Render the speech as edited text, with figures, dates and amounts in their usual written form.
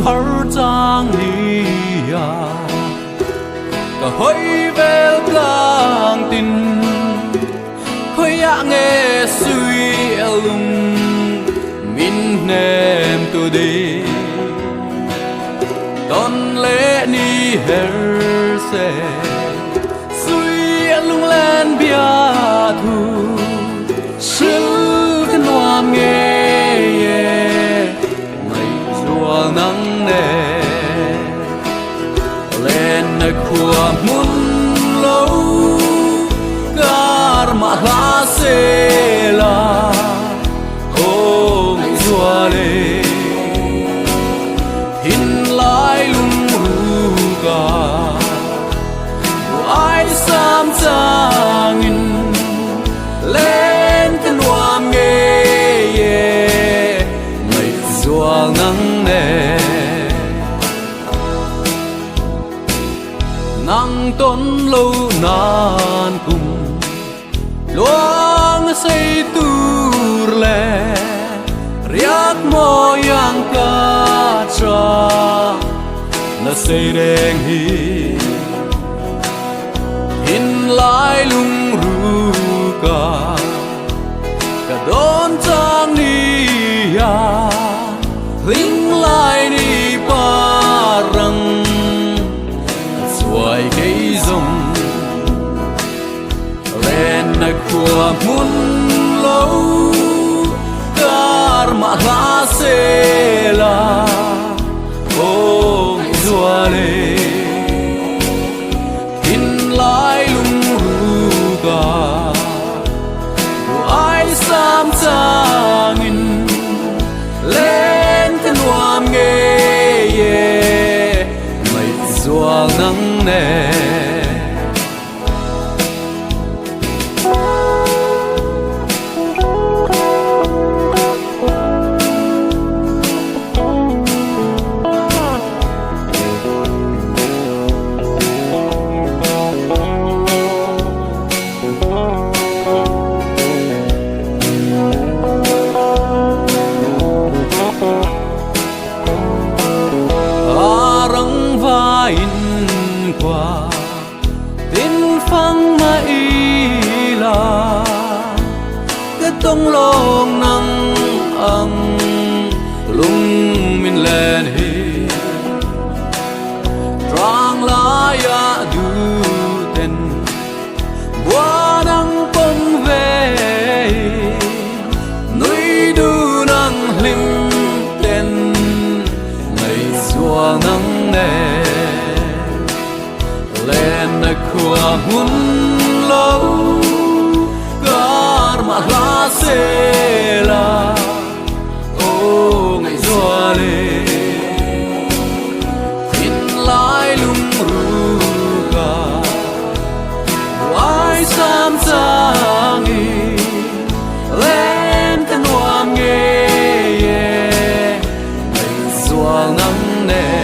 har chang hi ya ka hoi vel klang tin khoi ya nge sui lung min nem tu đi ton lệ ni her se sui lung len bia thu sil kan wam nge ye mai zua nang ne len na khua mun lo kar ma la se la o mai zua le hin lai lung ru ga ai sam chang in lên kan wam nge ye mai zua nang ne nang ton lâu nan cùng luang say tur le riak mo yang ka cha na say deng hi in lai lung ru ka ka don chang ni ya ling lai ni pa rang suai cây rồng lên na khua mun lâu kar ma la se la o zua le in lai lung ru ga ai sam chang in lên kan wam nge ye mai zua nang ne qua tin phăng mà y là cái tông lòng nắng ăn lung min lên hi trang la ya du ten bua đăng bông về núi du nắng lim ten ngày xua nắng nè lên na khua mun lâu kar ma la se la o ngày zua le in lai lung ru ga ai sam chang i lên kan wam nge ye ngày zua nang ne